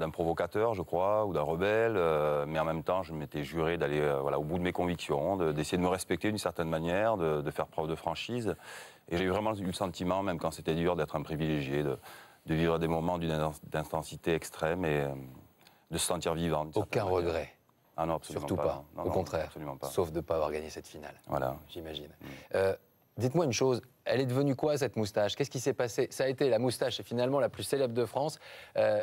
d'un provocateur, je crois, ou d'un rebelle, mais en même temps, je m'étais juré d'aller au bout de mes convictions, d'essayer de me respecter d'une certaine manière, de faire preuve de franchise. Et j'ai vraiment eu le sentiment, même quand c'était dur, d'être un privilégié, de vivre des moments d'intensité extrême et de se sentir vivant. Aucun regret? Ah non, absolument Surtout pas. Non, au contraire, absolument pas. Sauf de ne pas avoir gagné cette finale, voilà. J'imagine. Dites-moi une chose, elle est devenue quoi cette moustache? Qu'est-ce qui s'est passé? Ça a été la moustache, finalement la plus célèbre de France.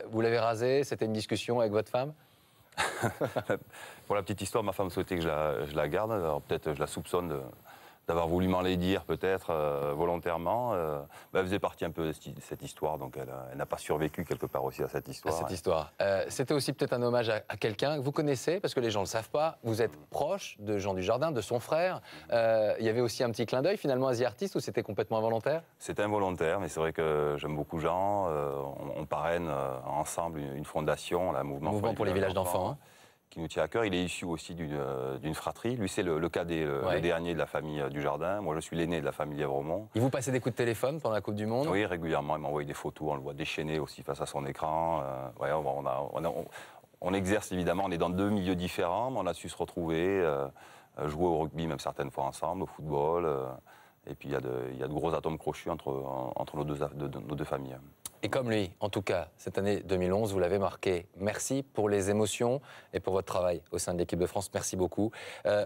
Vous l'avez rasée, c'était une discussion avec votre femme? Pour la petite histoire, ma femme souhaitait que je la garde. Alors peut-être je la soupçonne d'avoir voulu m'en les dire, peut-être volontairement. Elle faisait partie un peu de cette histoire, donc elle n'a pas survécu quelque part aussi à cette histoire. C'était aussi peut-être un hommage à quelqu'un que vous connaissez, parce que les gens ne le savent pas. Vous êtes proche de Jean Dujardin, de son frère. Il y avait aussi un petit clin d'œil, finalement, à The Artist, ou c'était complètement involontaire? C'était involontaire, mais c'est vrai que j'aime beaucoup Jean. On parraine ensemble une fondation, le mouvement pour les villages d'enfants. Hein. Qui nous tient à cœur. Il est issu aussi d'une fratrie. Lui, c'est le cadet, le dernier de la famille Dujardin. Moi, je suis l'aîné de la famille Évremont. Il vous passait des coups de téléphone pendant la Coupe du Monde? Oui, régulièrement. Il m'envoyait des photos. On le voit déchaîné aussi face à son écran. On exerce évidemment. On est dans deux milieux différents, mais on a su se retrouver, jouer au rugby même certaines fois ensemble, au football. Et puis, il y a de gros atomes crochus entre nos deux familles. Et comme lui, en tout cas, cette année 2011, vous l'avez marqué. Merci pour les émotions et pour votre travail au sein de l'équipe de France. Merci beaucoup.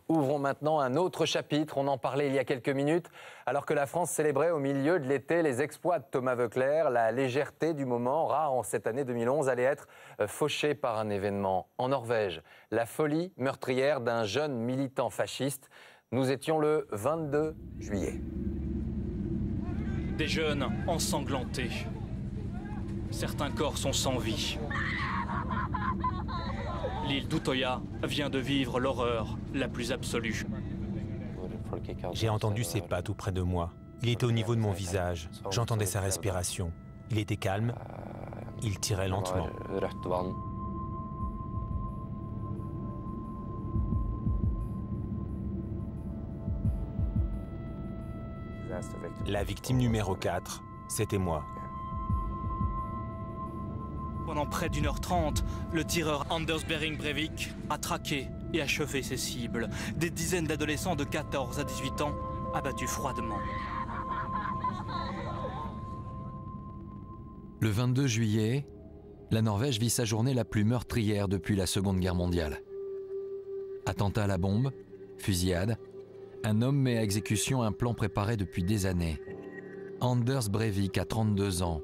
Ouvrons maintenant un autre chapitre. On en parlait il y a quelques minutes. Alors que la France célébrait au milieu de l'été les exploits de Thomas Voeckler, la légèreté du moment, rare en cette année 2011, allait être fauchée par un événement en Norvège. La folie meurtrière d'un jeune militant fasciste. Nous étions le 22 juillet. Des jeunes ensanglantés. Certains corps sont sans vie. L'île d'Utoya vient de vivre l'horreur la plus absolue. J'ai entendu ses pas tout près de moi. Il était au niveau de mon visage. J'entendais sa respiration. Il était calme. Il tirait lentement. La victime numéro 4, c'était moi. Pendant près d'1h30, le tireur Anders Behring Breivik a traqué et achevé ses cibles. Des dizaines d'adolescents de 14 à 18 ans abattus froidement. Le 22 juillet, la Norvège vit sa journée la plus meurtrière depuis la Seconde Guerre mondiale. Attentat à la bombe, fusillade, un homme met à exécution un plan préparé depuis des années. Anders Breivik a 32 ans.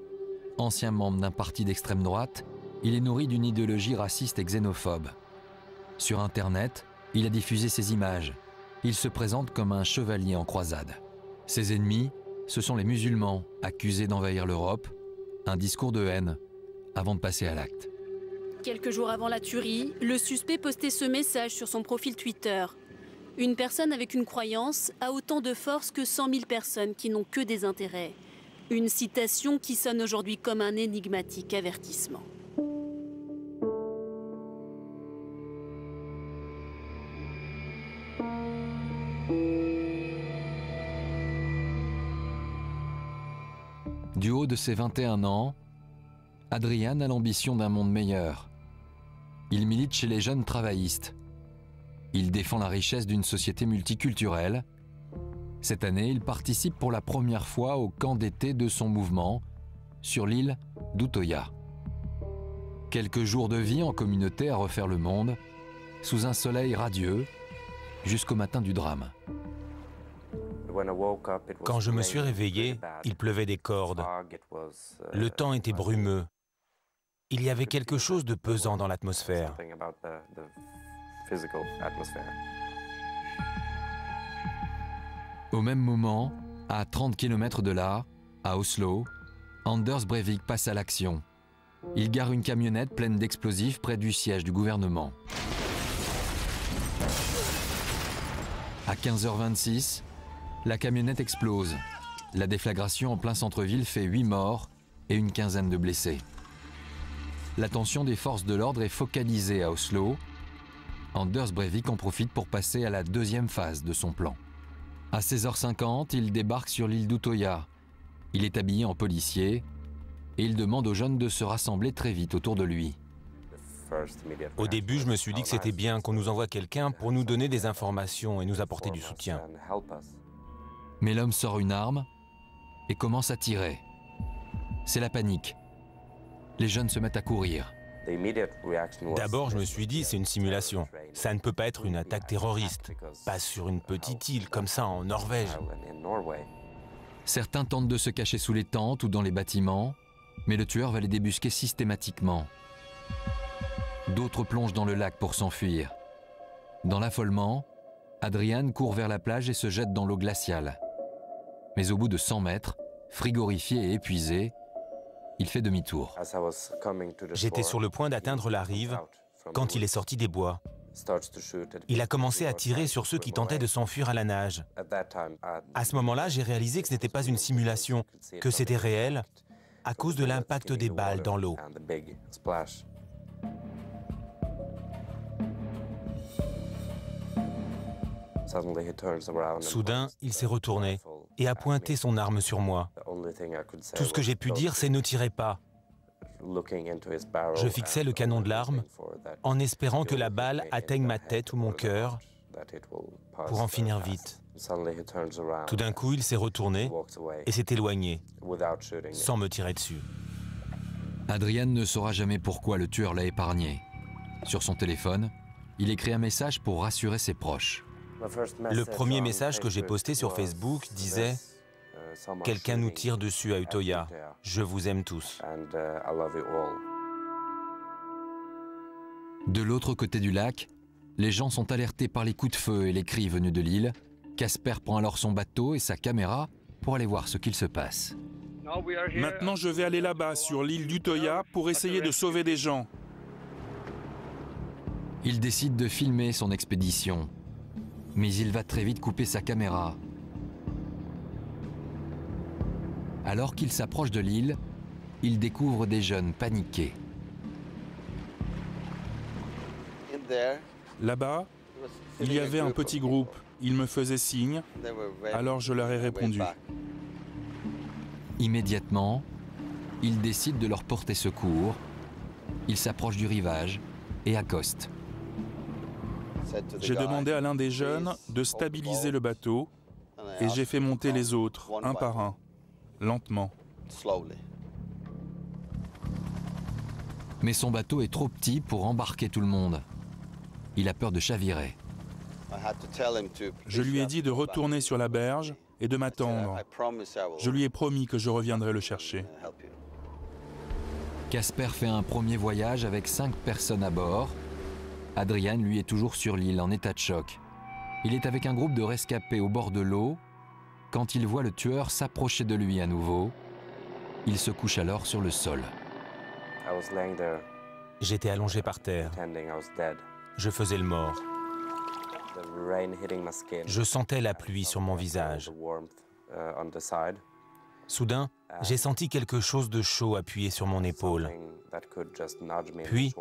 Ancien membre d'un parti d'extrême droite, il est nourri d'une idéologie raciste et xénophobe. Sur Internet, il a diffusé ses images. Il se présente comme un chevalier en croisade. Ses ennemis, ce sont les musulmans, accusés d'envahir l'Europe. Un discours de haine, avant de passer à l'acte. Quelques jours avant la tuerie, le suspect postait ce message sur son profil Twitter. Une personne avec une croyance a autant de force que 100 000 personnes qui n'ont que des intérêts. Une citation qui sonne aujourd'hui comme un énigmatique avertissement. Du haut de ses 21 ans, Adrian a l'ambition d'un monde meilleur. Il milite chez les jeunes travaillistes. Il défend la richesse d'une société multiculturelle. Cette année, il participe pour la première fois au camp d'été de son mouvement, sur l'île d'Utoya. Quelques jours de vie en communauté à refaire le monde, sous un soleil radieux, jusqu'au matin du drame. Quand je me suis réveillé, il pleuvait des cordes. Le temps était brumeux. Il y avait quelque chose de pesant dans l'atmosphère. Au même moment, à 30 km de là, à Oslo, Anders Breivik passe à l'action. Il gare une camionnette pleine d'explosifs près du siège du gouvernement. À 15h26, la camionnette explose. La déflagration en plein centre-ville fait 8 morts et une quinzaine de blessés. L'attention des forces de l'ordre est focalisée à Oslo. Anders Breivik en profite pour passer à la deuxième phase de son plan. À 16h50, il débarque sur l'île d'Utoya. Il est habillé en policier et il demande aux jeunes de se rassembler très vite autour de lui. Au début, je me suis dit que c'était bien qu'on nous envoie quelqu'un pour nous donner des informations et nous apporter du soutien. Mais l'homme sort une arme et commence à tirer. C'est la panique. Les jeunes se mettent à courir. D'abord, je me suis dit, c'est une simulation. Ça ne peut pas être une attaque terroriste. Pas sur une petite île comme ça en Norvège. Certains tentent de se cacher sous les tentes ou dans les bâtiments, mais le tueur va les débusquer systématiquement. D'autres plongent dans le lac pour s'enfuir. Dans l'affolement, Adrian court vers la plage et se jette dans l'eau glaciale. Mais au bout de 100 mètres, frigorifié et épuisé, il fait demi-tour. J'étais sur le point d'atteindre la rive quand il est sorti des bois. Il a commencé à tirer sur ceux qui tentaient de s'enfuir à la nage. À ce moment-là, j'ai réalisé que ce n'était pas une simulation, que c'était réel à cause de l'impact des balles dans l'eau. Soudain, il s'est retourné et a pointé son arme sur moi. Tout ce que j'ai pu dire, c'est « ne tirez pas ». Je fixais le canon de l'arme en espérant que la balle atteigne ma tête ou mon cœur pour en finir vite. Tout d'un coup, il s'est retourné et s'est éloigné, sans me tirer dessus. Adrian ne saura jamais pourquoi le tueur l'a épargné. Sur son téléphone, il écrit un message pour rassurer ses proches. Le premier message que j'ai posté sur Facebook disait « Quelqu'un nous tire dessus à Utoya. Je vous aime tous. » De l'autre côté du lac, les gens sont alertés par les coups de feu et les cris venus de l'île. Casper prend alors son bateau et sa caméra pour aller voir ce qu'il se passe. Maintenant, je vais aller là-bas, sur l'île d'Utoya, pour essayer de sauver des gens. Il décide de filmer son expédition. Mais il va très vite couper sa caméra. Alors qu'il s'approche de l'île, il découvre des jeunes paniqués. Là-bas, il y avait un petit groupe. Ils me faisaient signe, alors je leur ai répondu. Immédiatement, il décide de leur porter secours. Il s'approche du rivage et accoste. J'ai demandé à l'un des jeunes de stabiliser le bateau et j'ai fait monter les autres, un par un, lentement. Mais son bateau est trop petit pour embarquer tout le monde. Il a peur de chavirer. Je lui ai dit de retourner sur la berge et de m'attendre. Je lui ai promis que je reviendrai le chercher. Casper fait un premier voyage avec 5 personnes à bord. Adrian, lui, est toujours sur l'île en état de choc. Il est avec un groupe de rescapés au bord de l'eau quand il voit le tueur s'approcher de lui à nouveau. Il se couche alors sur le sol. J'étais allongé par terre. Je faisais le mort. Je sentais la pluie sur mon visage. Soudain, j'ai senti quelque chose de chaud appuyé sur mon épaule. Puis,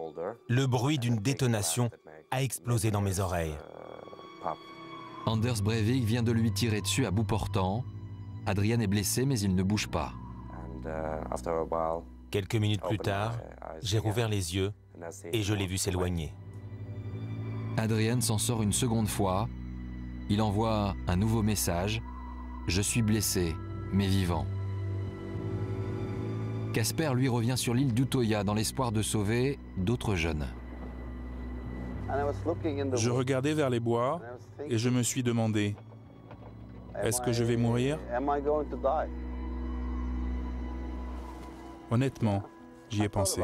le bruit d'une détonation a explosé dans mes oreilles. Anders Breivik vient de lui tirer dessus à bout portant. Adrian est blessé, mais il ne bouge pas. Quelques minutes plus tard, j'ai rouvert les yeux et je l'ai vu s'éloigner. Adrian s'en sort une seconde fois. Il envoie un nouveau message. « Je suis blessé, mais vivant ». Casper, lui, revient sur l'île d'Utoya dans l'espoir de sauver d'autres jeunes. Je regardais vers les bois et je me suis demandé, est-ce que je vais mourir? Honnêtement, j'y ai pensé.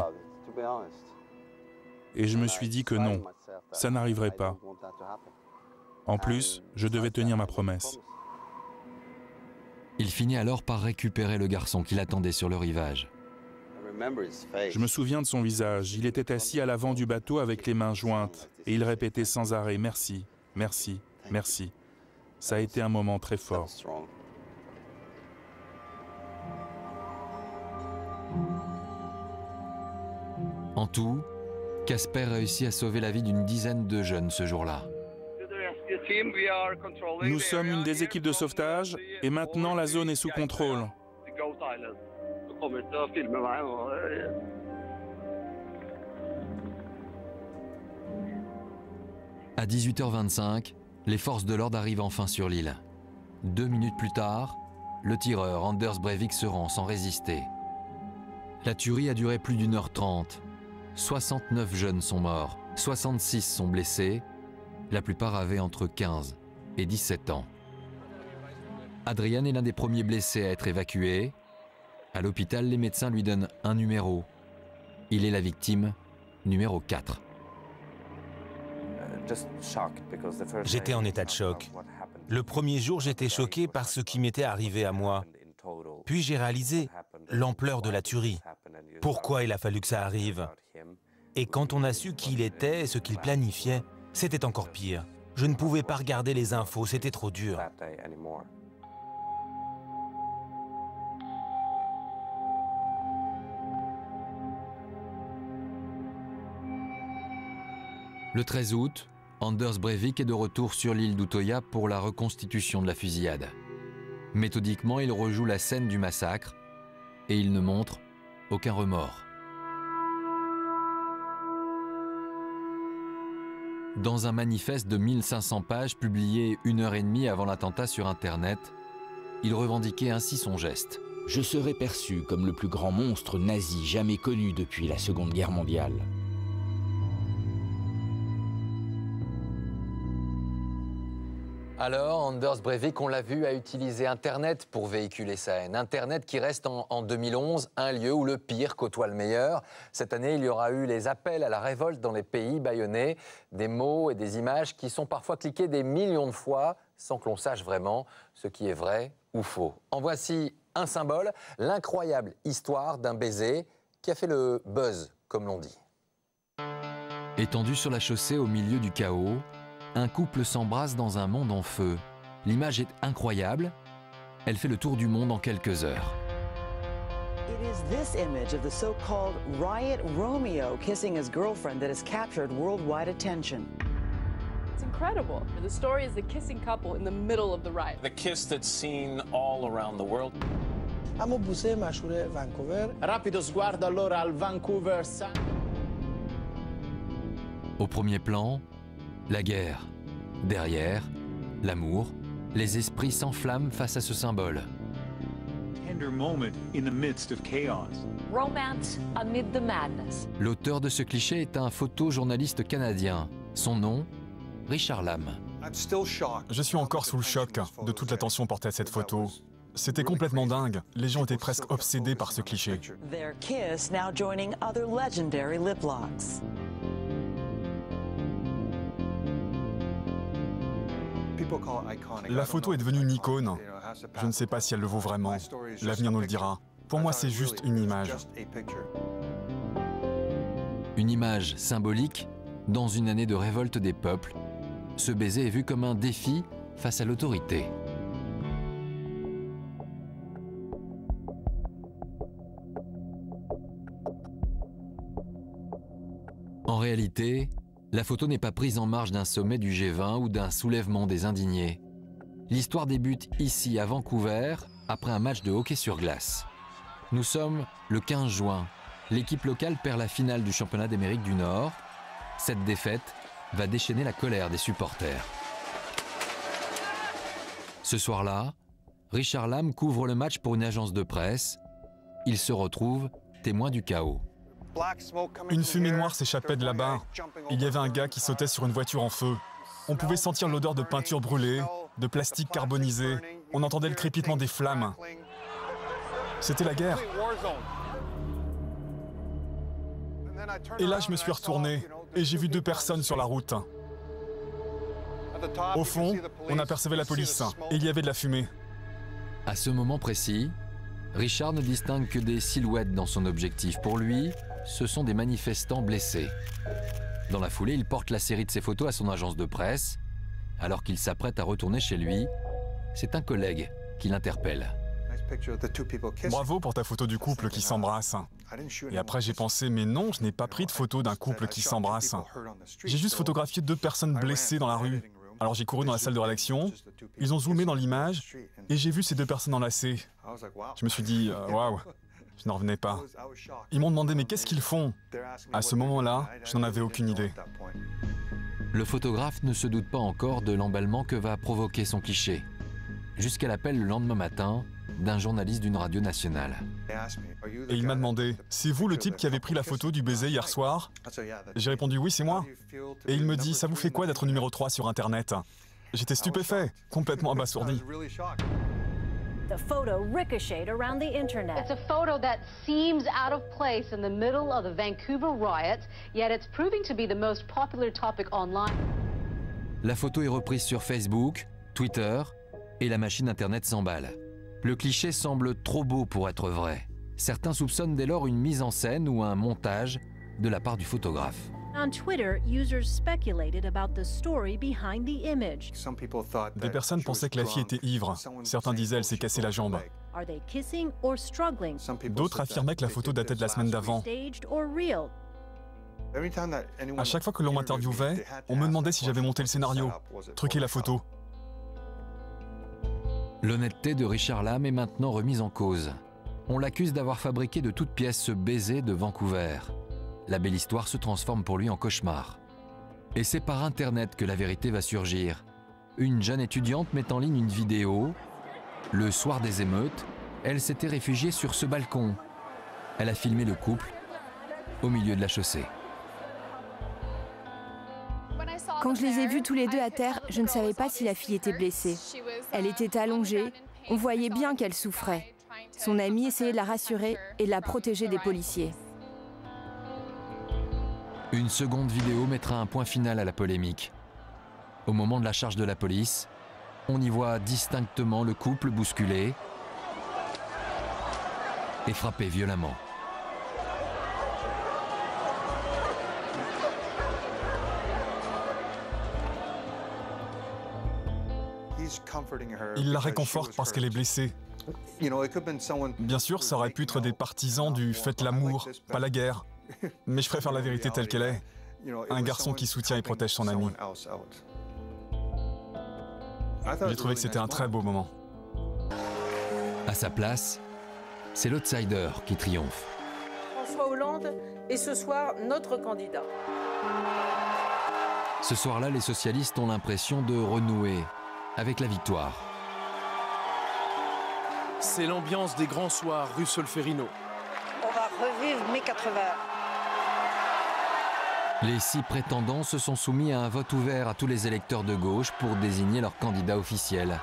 Et je me suis dit que non, ça n'arriverait pas. En plus, je devais tenir ma promesse. Il finit alors par récupérer le garçon qui l'attendait sur le rivage. Je me souviens de son visage. Il était assis à l'avant du bateau avec les mains jointes et il répétait sans arrêt « Merci, merci, merci ». Ça a été un moment très fort. En tout, Casper réussit à sauver la vie d'une dizaine de jeunes ce jour-là. Nous sommes une des équipes de sauvetage et maintenant la zone est sous contrôle. À 18h25, les forces de l'ordre arrivent enfin sur l'île. 2 minutes plus tard, le tireur Anders Breivik se rend sans résister. La tuerie a duré plus d'1h30. 69 jeunes sont morts, 66 sont blessés. La plupart avaient entre 15 et 17 ans. Adrian est l'un des premiers blessés à être évacué. À l'hôpital, les médecins lui donnent un numéro. Il est la victime numéro 4. J'étais en état de choc. Le premier jour, j'étais choqué par ce qui m'était arrivé à moi. Puis j'ai réalisé l'ampleur de la tuerie. Pourquoi il a fallu que ça arrive? Et quand on a su qui il était et ce qu'il planifiait, c'était encore pire. Je ne pouvais pas regarder les infos, c'était trop dur. Le 13 août, Anders Breivik est de retour sur l'île d'Utoya pour la reconstitution de la fusillade. Méthodiquement, il rejoue la scène du massacre et il ne montre aucun remords. Dans un manifeste de 1500 pages publié 1h30 avant l'attentat sur Internet, il revendiquait ainsi son geste. Je serai perçu comme le plus grand monstre nazi jamais connu depuis la Seconde Guerre mondiale. Alors, Anders Breivik, on l'a vu, a utilisé Internet pour véhiculer sa haine. Internet qui reste en 2011 un lieu où le pire côtoie le meilleur. Cette année, il y aura eu les appels à la révolte dans les pays bâillonnés. Des mots et des images qui sont parfois cliqués des millions de fois sans que l'on sache vraiment ce qui est vrai ou faux. En voici un symbole, l'incroyable histoire d'un baiser qui a fait le buzz, comme l'on dit. Étendu sur la chaussée au milieu du chaos, un couple s'embrasse dans un monde en feu. L'image est incroyable. Elle fait le tour du monde en quelques heures. It is this image of the so-called riot Romeo kissing his girlfriend that has captured worldwide attention. It's incredible. The story is the kissing couple in the middle of the riot. The kiss that's seen all around the world. اما بوسه مشهور ونکوور. Rapido sguardo allora al Vancouver Sun. Au premier plan, la guerre. Derrière, l'amour. Les esprits s'enflamment face à ce symbole. Tender moment in the midst of chaos. Romance amid the madness. L'auteur de ce cliché est un photojournaliste canadien. Son nom, Richard Lamb. Je suis encore sous le choc de toute l'attention portée à cette photo. C'était complètement dingue. Les gens étaient presque obsédés par ce cliché. Their kiss now joining other legendary lip locks. La photo est devenue une icône. Je ne sais pas si elle le vaut vraiment. L'avenir nous le dira. Pour moi, c'est juste une image. Une image symbolique dans une année de révolte des peuples. Ce baiser est vu comme un défi face à l'autorité. En réalité, la photo n'est pas prise en marge d'un sommet du G20 ou d'un soulèvement des indignés. L'histoire débute ici, à Vancouver, après un match de hockey sur glace. Nous sommes le 15 juin. L'équipe locale perd la finale du championnat d'Amérique du Nord. Cette défaite va déchaîner la colère des supporters. Ce soir-là, Richard Lamb couvre le match pour une agence de presse. Il se retrouve témoin du chaos. Une fumée noire s'échappait de là-bas. Il y avait un gars qui sautait sur une voiture en feu. On pouvait sentir l'odeur de peinture brûlée, de plastique carbonisé. On entendait le crépitement des flammes. C'était la guerre. Et là, je me suis retourné et j'ai vu 2 personnes sur la route. Au fond, on apercevait la police et il y avait de la fumée. À ce moment précis, Richard ne distingue que des silhouettes dans son objectif. Pour lui, ce sont des manifestants blessés. Dans la foulée, il porte la série de ses photos à son agence de presse. Alors qu'il s'apprête à retourner chez lui, c'est un collègue qui l'interpelle. Bravo pour ta photo du couple qui s'embrasse. Et après j'ai pensé, mais non, je n'ai pas pris de photo d'un couple qui s'embrasse. J'ai juste photographié 2 personnes blessées dans la rue. Alors j'ai couru dans la salle de rédaction, ils ont zoomé dans l'image et j'ai vu ces 2 personnes enlacées. Je me suis dit, waouh, je n'en revenais pas. Ils m'ont demandé, mais qu'est-ce qu'ils font? À ce moment-là, je n'en avais aucune idée. Le photographe ne se doute pas encore de l'emballement que va provoquer son cliché, jusqu'à l'appel le lendemain matin d'un journaliste d'une radio nationale. Et il m'a demandé « C'est vous le type qui avait pris la photo du baiser hier soir ?» J'ai répondu « Oui, c'est moi. » Et il me dit « Ça vous fait quoi d'être numéro 3 sur Internet ?» J'étais stupéfait, complètement abasourdi. The photo ricocheted around the internet. It's a photo that seems out of place in the middle of the Vancouver riots, yet it's proving to be the most popular topic online. La photo est reprise sur Facebook, Twitter, et la machine Internet s'emballe. Le cliché semble trop beau pour être vrai. Certains soupçonnent dès lors une mise en scène ou un montage de la part du photographe. On Twitter, users speculated about the story behind the image. Des personnes pensaient que la fille était ivre. Certains disaient elle s'est cassé la jambe. Are they kissing or struggling? D'autres affirmaient que la photo datait de la semaine d'avant. Staged or real? À chaque fois que l'on m'interviewait, on me demandait si j'avais monté le scénario, truqué la photo. L'honnêteté de Richard Lamb est maintenant remise en cause. On l'accuse d'avoir fabriqué de toutes pièces ce baiser de Vancouver. La belle histoire se transforme pour lui en cauchemar. Et c'est par Internet que la vérité va surgir. Une jeune étudiante met en ligne une vidéo. Le soir des émeutes, elle s'était réfugiée sur ce balcon. Elle a filmé le couple au milieu de la chaussée. Quand je les ai vus tous les deux à terre, je ne savais pas si la fille était blessée. Elle était allongée, on voyait bien qu'elle souffrait. Son ami essayait de la rassurer et de la protéger des policiers. Une seconde vidéo mettra un point final à la polémique. Au moment de la charge de la police, on y voit distinctement le couple bousculé et frappé violemment. Il la réconforte parce qu'elle est blessée. Bien sûr, ça aurait pu être des partisans du « faites l'amour, pas la guerre ». Mais je préfère la vérité telle qu'elle est. Un garçon qui soutient et protège son ami. J'ai trouvé que c'était un très beau moment. À sa place, c'est l'outsider qui triomphe. François Hollande est ce soir notre candidat. Ce soir-là, les socialistes ont l'impression de renouer avec la victoire. C'est l'ambiance des grands soirs rue Solferino. On va revivre mai 80. Les 6 prétendants se sont soumis à un vote ouvert à tous les électeurs de gauche pour désigner leur candidat officiel.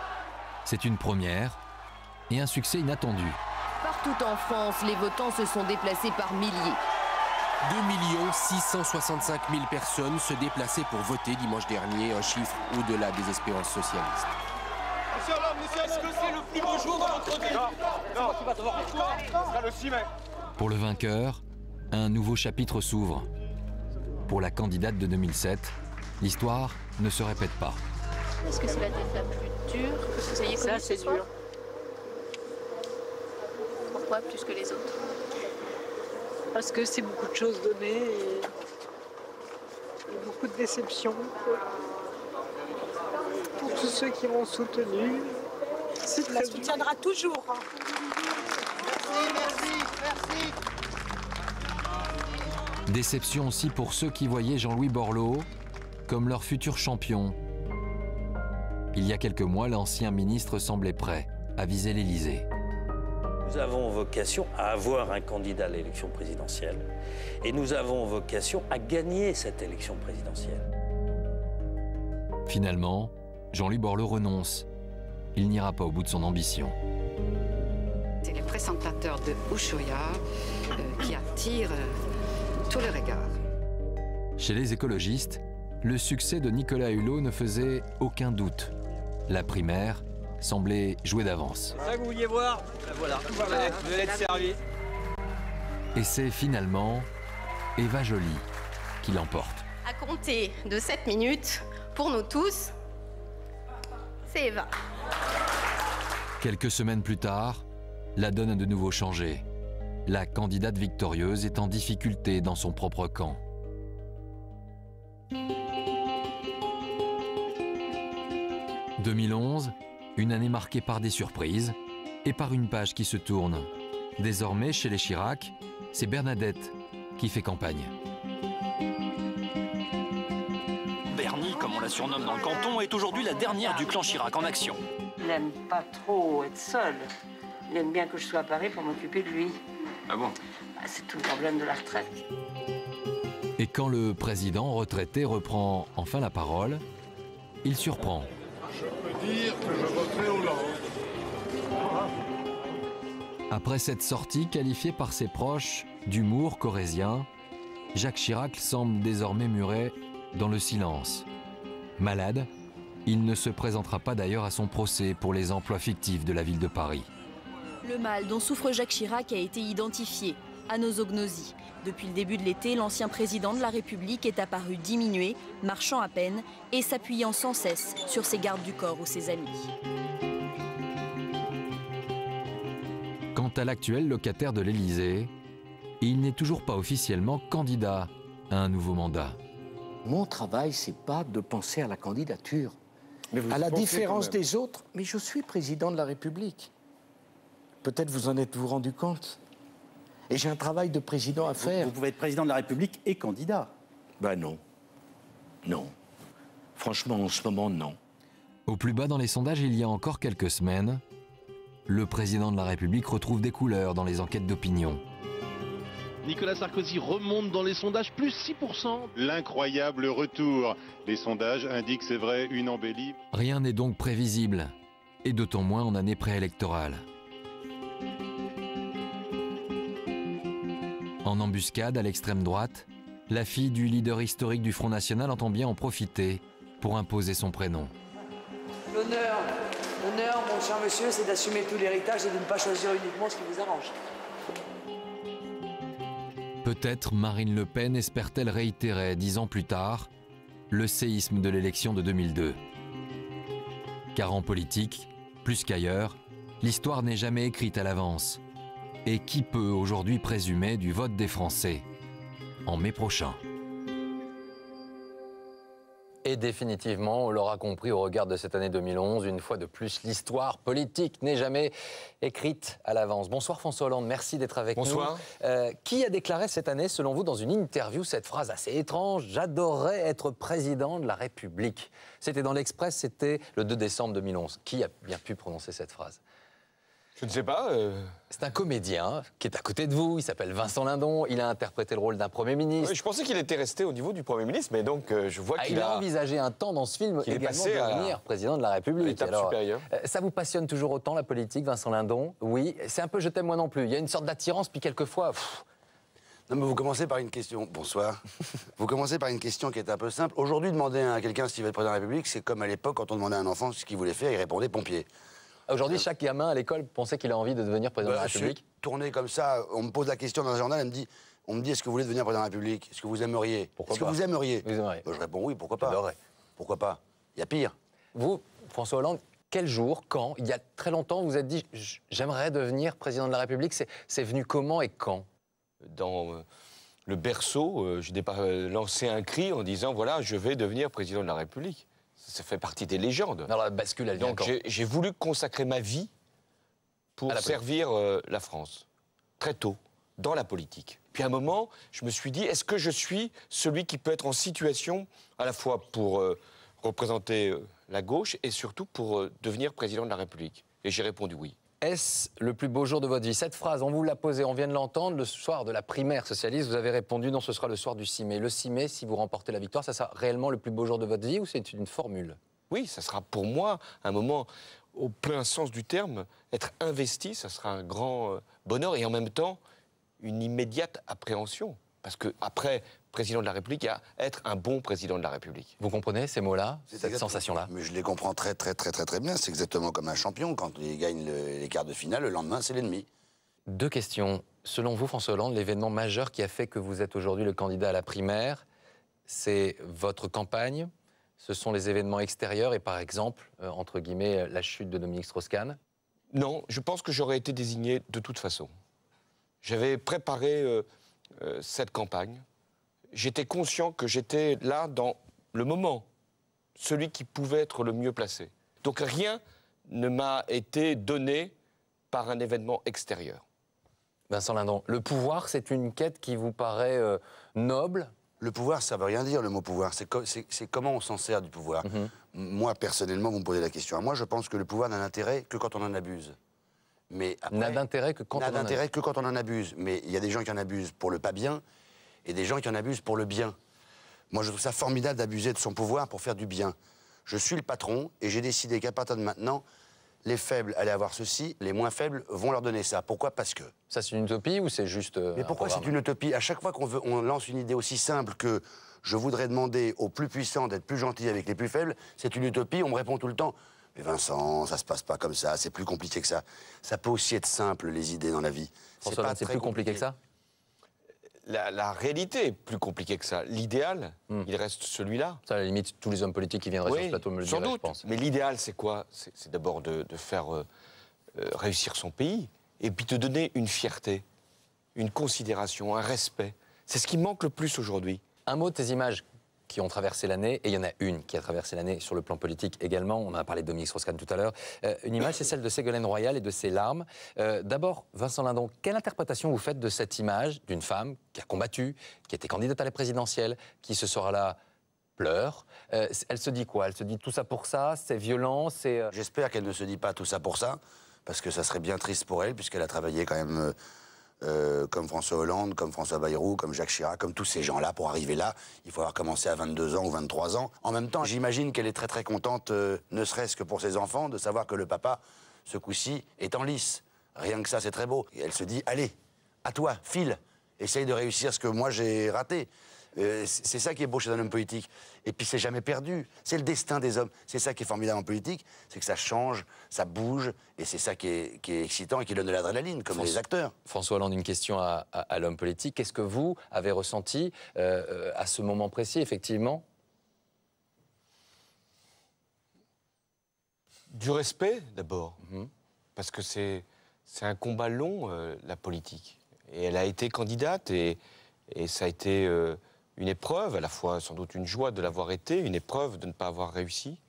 C'est une première et un succès inattendu. Partout en France, les votants se sont déplacés par milliers. 2 665 000 personnes se déplaçaient pour voter dimanche dernier, un chiffre au-delà des espérances socialistes. Monsieur Hollande, est-ce que c'est le plus beau jour de votre vie? Non, c'est pas de voir. Ce sera le 6 mai. Pour le vainqueur, un nouveau chapitre s'ouvre. Pour la candidate de 2007, l'histoire ne se répète pas. Est-ce que c'est la tête la plus dure que vous ayez connue ce soir? Pourquoi plus que les autres? Parce que c'est beaucoup de choses données et beaucoup de déceptions. Pour tous ceux qui m'ont soutenu, on la soutiendra toujours. Merci. Déception aussi pour ceux qui voyaient Jean-Louis Borloo comme leur futur champion. Il y a quelques mois, l'ancien ministre semblait prêt à viser l'Élysée. Nous avons vocation à avoir un candidat à l'élection présidentielle et nous avons vocation à gagner cette élection présidentielle. Finalement, Jean-Louis Borloo renonce. Il n'ira pas au bout de son ambition. C'est les présentateurs de Ushuaïa qui attirent tous les regards. Chez les écologistes, le succès de Nicolas Hulot ne faisait aucun doute. La primaire semblait jouer d'avance. C'est ça que vous vouliez voir? Voilà, vous allez être servi. Et c'est finalement Eva Joly qui l'emporte. À compter de 7 minutes, pour nous tous, c'est Eva. Quelques semaines plus tard, la donne a de nouveau changé. La candidate victorieuse est en difficulté dans son propre camp. « 2011, une année marquée par des surprises et par une page qui se tourne. Désormais, chez les Chirac, c'est Bernadette qui fait campagne. Bernie, comme on la surnomme dans le canton, est aujourd'hui la dernière du clan Chirac en action. Il n'aime pas trop être seul. Il aime bien que je sois à Paris pour m'occuper de lui. Ah bon? C'est tout le problème de la retraite. Et quand le président retraité reprend enfin la parole, il surprend. Je peux dire que je voterai Hollande. Après cette sortie qualifiée par ses proches d'humour corrézien, Jacques Chirac semble désormais muret dans le silence. Malade, il ne se présentera pas d'ailleurs à son procès pour les emplois fictifs de la ville de Paris. Le mal dont souffre Jacques Chirac a été identifié, anosognosie. Depuis le début de l'été, l'ancien président de la République est apparu diminué, marchant à peine et s'appuyant sans cesse sur ses gardes du corps ou ses amis. Quant à l'actuel locataire de l'Élysée, il n'est toujours pas officiellement candidat à un nouveau mandat. Mon travail, c'est pas de penser à la candidature. À la différence des autres, mais je suis président de la République. Peut-être vous en êtes-vous rendu compte. Et j'ai un travail de président à faire. Vous pouvez être président de la République et candidat. Ben non. Non. Franchement, en ce moment, non. Au plus bas dans les sondages, il y a encore quelques semaines, le président de la République retrouve des couleurs dans les enquêtes d'opinion. Nicolas Sarkozy remonte dans les sondages, plus 6%. L'incroyable retour. Les sondages indiquent, c'est vrai, une embellie. Rien n'est donc prévisible, et d'autant moins en année préélectorale. En embuscade à l'extrême droite, la fille du leader historique du Front National entend bien en profiter pour imposer son prénom. L'honneur, mon cher monsieur, c'est d'assumer tout l'héritage et de ne pas choisir uniquement ce qui vous arrange. Peut-être Marine Le Pen espère-t-elle réitérer, 10 ans plus tard, le séisme de l'élection de 2002. Car en politique, plus qu'ailleurs, l'histoire n'est jamais écrite à l'avance. Et qui peut aujourd'hui présumer du vote des Français en mai prochain? Et définitivement, on l'aura compris au regard de cette année 2011, une fois de plus, l'histoire politique n'est jamais écrite à l'avance. Bonsoir François Hollande, merci d'être avec nous. Bonsoir. Qui a déclaré cette année, selon vous, dans une interview, cette phrase assez étrange « J'adorerais être président de la République ». C'était dans l'Express, c'était le 2 décembre 2011. Qui a bien pu prononcer cette phrase? Je ne sais pas. C'est un comédien qui est à côté de vous, il s'appelle Vincent Lindon, il a interprété le rôle d'un Premier ministre. Oui, je pensais qu'il était resté au niveau du Premier ministre, mais donc je vois qu'il il a envisagé un temps dans ce film également de devenir président de la République. Alors, ça vous passionne toujours autant la politique, Vincent Lindon? Oui, c'est un peu je t'aime moi non plus, il y a une sorte d'attirance, puis quelquefois... Non, mais vous commencez par une question. Bonsoir. Vous commencez par une question qui est un peu simple. Aujourd'hui, demander à quelqu'un s'il veut être président de la République, c'est comme à l'époque quand on demandait à un enfant ce qu'il voulait faire, il répondait pompier. Aujourd'hui, chaque gamin à l'école pensait qu'il a envie de devenir président de la République. Tourné comme ça, on me pose la question dans un journal, on me dit est-ce que vous voulez devenir président de la République? Est-ce que vous aimeriez? Est-ce que vous aimeriez? Je réponds oui, pourquoi pas? Pourquoi pas? Il y a pire. Vous, François Hollande, quel jour, quand, il y a très longtemps, vous vous êtes dit j'aimerais devenir président de la République? C'est venu comment et quand? Dans le berceau, je n'ai pas lancé un cri en disant voilà, je vais devenir président de la République. Ça fait partie des légendes. Alors la bascule, elle vient Donc j'ai voulu consacrer ma vie pour servir la France, très tôt, dans la politique. Puis à un moment, je me suis dit, est-ce que je suis celui qui peut être en situation, à la fois pour représenter la gauche et surtout pour devenir président de la République? Et j'ai répondu oui. Est-ce le plus beau jour de votre vie? Cette phrase, on vous l'a posée, on vient de l'entendre, le soir de la primaire socialiste, vous avez répondu non, ce sera le soir du 6 mai. Le 6 mai, si vous remportez la victoire, ça sera réellement le plus beau jour de votre vie ou c'est une formule? Oui, ça sera pour moi un moment, au plein sens du terme, être investi, ça sera un grand bonheur et en même temps une immédiate appréhension. Parce qu'après président de la République, il y a être un bon président de la République. Vous comprenez ces mots-là, cette sensation-là? Mais je les comprends très bien. C'est exactement comme un champion. Quand il gagne les quarts de finale, le lendemain, c'est l'ennemi. Deux questions. Selon vous, François Hollande, l'événement majeur qui a fait que vous êtes aujourd'hui le candidat à la primaire, c'est votre campagne, ce sont les événements extérieurs et par exemple, entre guillemets, la chute de Dominique Strauss-Kahn? Non, je pense que j'aurais été désigné de toute façon. J'avais préparé cette campagne. J'étais conscient que j'étais là dans le moment, celui qui pouvait être le mieux placé. Donc rien ne m'a été donné par un événement extérieur. Vincent Lindon, le pouvoir, c'est une quête qui vous paraît noble, Le pouvoir, ça ne veut rien dire, le mot pouvoir. C'est comment on s'en sert du pouvoir. Moi, personnellement, vous me posez la question. Moi, je pense que le pouvoir n'a d'intérêt que quand on en abuse. N'a d'intérêt que quand on en abuse. N'a d'intérêt que quand on en abuse. Mais il y a des gens qui en abusent pour le pas bien et des gens qui en abusent pour le bien. Moi, je trouve ça formidable d'abuser de son pouvoir pour faire du bien. Je suis le patron et j'ai décidé qu'à partir de maintenant, les faibles allaient avoir ceci, les moins faibles vont leur donner ça. Pourquoi? Parce que... Ça, c'est une utopie ou c'est juste Mais pourquoi c'est une utopie? À chaque fois qu'on lance une idée aussi simple que je voudrais demander aux plus puissants d'être plus gentils avec les plus faibles, c'est une utopie, on me répond tout le temps. Mais Vincent, ça se passe pas comme ça, c'est plus compliqué que ça. Ça peut aussi être simple, les idées dans la vie. François Hollande, c'est plus compliqué que ça? La réalité est plus compliquée que ça. L'idéal, il reste celui-là. Ça, à la limite, tous les hommes politiques qui viendraient sur ce plateau me le diraient, je pense. Mais l'idéal, c'est quoi? C'est d'abord de faire réussir son pays et puis de donner une fierté, une considération, un respect. C'est ce qui manque le plus aujourd'hui. Un mot de tes images qui ont traversé l'année, et il y en a une qui a traversé l'année sur le plan politique également, on en a parlé de Dominique Strauss-Kahn tout à l'heure. Une image, c'est celle de Ségolène Royal et de ses larmes. D'abord, Vincent Lindon, quelle interprétation vous faites de cette image d'une femme qui a combattu, qui était candidate à la présidentielle, qui ce soir-là pleure? Elle se dit quoi? Elle se dit tout ça pour ça? C'est violent? J'espère qu'elle ne se dit pas tout ça pour ça, parce que ça serait bien triste pour elle, puisqu'elle a travaillé quand même... comme François Hollande, comme François Bayrou, comme Jacques Chirac, comme tous ces gens-là, pour arriver là, il faut avoir commencé à 22 ans ou 23 ans. En même temps, j'imagine qu'elle est très très contente, ne serait-ce que pour ses enfants, de savoir que le papa, ce coup-ci, est en lice. Rien que ça, c'est très beau. Et elle se dit, allez, à toi, file, essaye de réussir ce que moi j'ai raté. C'est ça qui est beau chez un homme politique. Et puis c'est jamais perdu. C'est le destin des hommes. C'est ça qui est formidable en politique, c'est que ça change, ça bouge, et c'est ça qui est excitant et qui donne de l'adrénaline, comme les acteurs. François Hollande, une question à l'homme politique. Qu'est-ce que vous avez ressenti à ce moment précis, effectivement? Du respect, d'abord. Parce que c'est un combat long, la politique. Et elle a été candidate, et ça a été... une épreuve, à la fois sans doute une joie de l'avoir été, une épreuve de ne pas avoir réussi,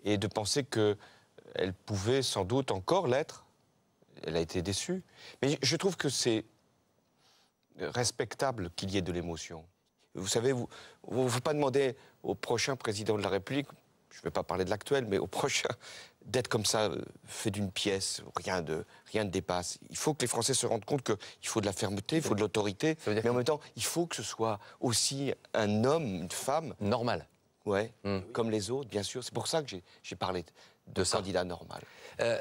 et de penser qu'elle pouvait sans doute encore l'être. Elle a été déçue. Mais je trouve que c'est respectable qu'il y ait de l'émotion. Vous savez, vous ne pouvez pas demander au prochain président de la République, je ne vais pas parler de l'actuel, mais au prochain, d'être comme ça, fait d'une pièce, rien ne dépasse. Il faut que les Français se rendent compte qu'il faut de la fermeté, il faut de l'autorité, mais en même temps, il faut que ce soit aussi un homme, une femme... Normal. Ouais, comme les autres, bien sûr. C'est pour ça que j'ai parlé de candidat normal.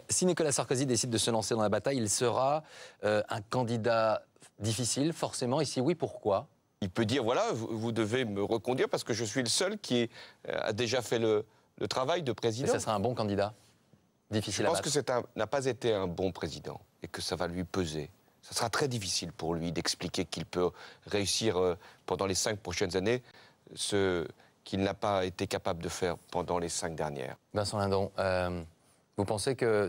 Si Nicolas Sarkozy décide de se lancer dans la bataille, il sera un candidat difficile, forcément. Et si oui, pourquoi? Il peut dire, voilà, vous devez me reconduire parce que je suis le seul qui a déjà fait le travail de président. Et ça sera un bon candidat? Difficile à battre. Je pense que n'a pas été un bon président et que ça va lui peser. Ça sera très difficile pour lui d'expliquer qu'il peut réussir pendant les 5 prochaines années ce qu'il n'a pas été capable de faire pendant les 5 dernières. Vincent Lindon, vous pensez que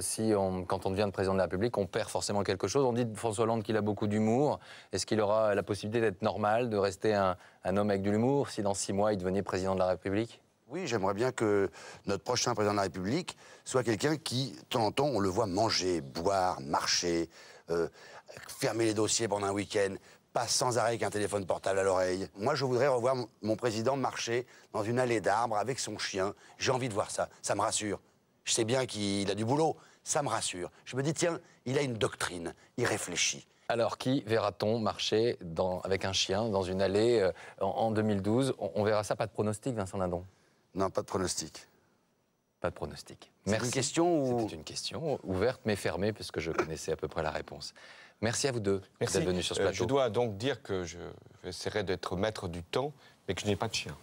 quand on devient président de la République, on perd forcément quelque chose? On dit de François Hollande qu'il a beaucoup d'humour. Est-ce qu'il aura la possibilité d'être normal, de rester un homme avec de l'humour, si dans 6 mois il devenait président de la République? Oui, j'aimerais bien que notre prochain président de la République soit quelqu'un qui, de temps en temps, on le voit manger, boire, marcher, fermer les dossiers pendant un week-end, pas sans arrêt avec un téléphone portable à l'oreille. Moi, je voudrais revoir mon président marcher dans une allée d'arbres avec son chien. J'ai envie de voir ça, ça me rassure. Je sais bien qu'il a du boulot, ça me rassure. Je me dis, tiens, il a une doctrine, il réfléchit. Alors, qui verra-t-on marcher avec un chien dans une allée en 2012? On verra ça, pas de pronostic, Vincent Lindon? Non, pas de pronostic. Pas de pronostic. Merci. Une question ou... C'était une question ouverte mais fermée, puisque je connaissais à peu près la réponse. Merci à vous deux d'être venus sur ce plateau. Je dois donc dire que j'essaierai d'être maître du temps, mais que je n'ai pas de chien.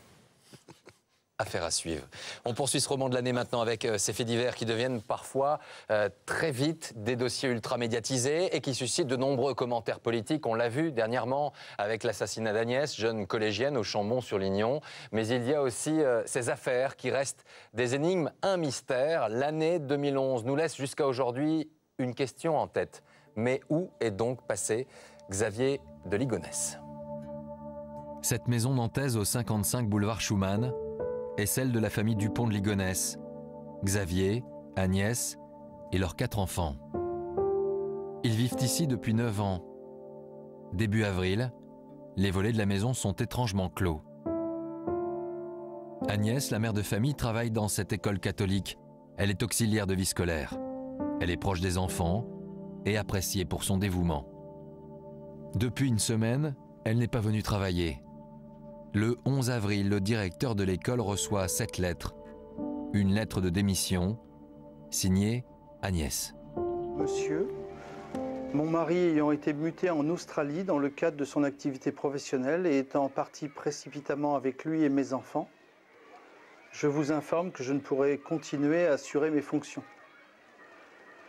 Affaire à suivre. On poursuit ce roman de l'année maintenant avec ces faits divers qui deviennent parfois très vite des dossiers ultra médiatisés et qui suscitent de nombreux commentaires politiques. On l'a vu dernièrement avec l'assassinat d'Agnès, jeune collégienne au Chambon-sur-Lignon. Mais il y a aussi ces affaires qui restent des énigmes, un mystère. L'année 2011 nous laisse jusqu'à aujourd'hui une question en tête. Mais où est donc passé Xavier de Ligonnès? Cette maison nantaise au 55 boulevard Schumann est celle de la famille Dupont de Ligonnès, Xavier, Agnès et leurs 4 enfants. Ils vivent ici depuis 9 ans. Début avril, les volets de la maison sont étrangement clos. Agnès, la mère de famille, travaille dans cette école catholique. Elle est auxiliaire de vie scolaire. Elle est proche des enfants et appréciée pour son dévouement. Depuis une semaine, elle n'est pas venue travailler. Le 11 avril, le directeur de l'école reçoit cette lettre. Une lettre de démission, signée Agnès. Monsieur, mon mari ayant été muté en Australie dans le cadre de son activité professionnelle et étant parti précipitamment avec lui et mes enfants, je vous informe que je ne pourrai continuer à assurer mes fonctions.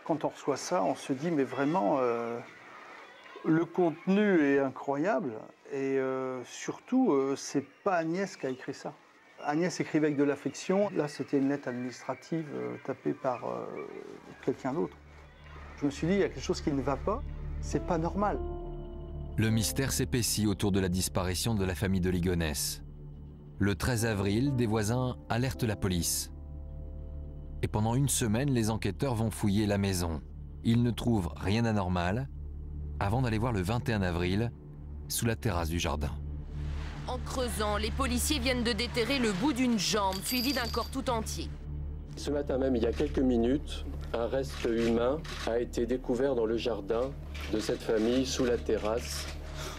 Quand on reçoit ça, on se dit, mais vraiment, le contenu est incroyable et surtout, c'est pas Agnès qui a écrit ça. Agnès écrivait avec de l'affection. Là, c'était une lettre administrative tapée par quelqu'un d'autre. Je me suis dit, il y a quelque chose qui ne va pas, c'est pas normal. Le mystère s'épaissit autour de la disparition de la famille de Ligonnès. Le 13 avril, des voisins alertent la police. Et pendant une semaine, les enquêteurs vont fouiller la maison. Ils ne trouvent rien d'anormal avant d'aller voir le 21 avril sous la terrasse du jardin. En creusant, les policiers viennent de déterrer le bout d'une jambe, suivi d'un corps tout entier. Ce matin même, il y a quelques minutes, un reste humain a été découvert dans le jardin de cette famille, sous la terrasse.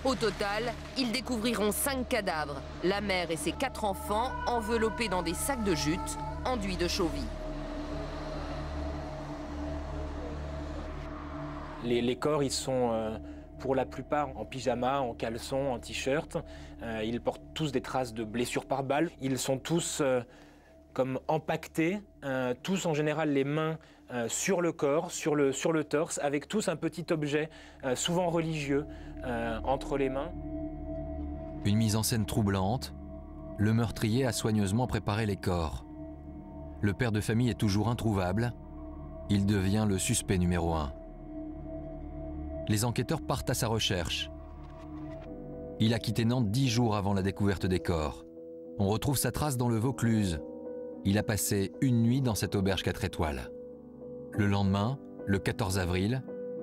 Au total, ils découvriront 5 cadavres, la mère et ses 4 enfants enveloppés dans des sacs de jute, enduits de chaux-vie. Les corps, ils sont pour la plupart en pyjama, en caleçon, en t-shirt. Ils portent tous des traces de blessures par balle. Ils sont tous comme empaquetés, tous en général les mains sur le corps, sur le torse, avec tous un petit objet, souvent religieux, entre les mains. Une mise en scène troublante. Le meurtrier a soigneusement préparé les corps. Le père de famille est toujours introuvable. Il devient le suspect numéro 1. Les enquêteurs partent à sa recherche. Il a quitté Nantes 10 jours avant la découverte des corps. On retrouve sa trace dans le Vaucluse. Il a passé une nuit dans cette auberge 4 étoiles. Le lendemain, le 14 avril,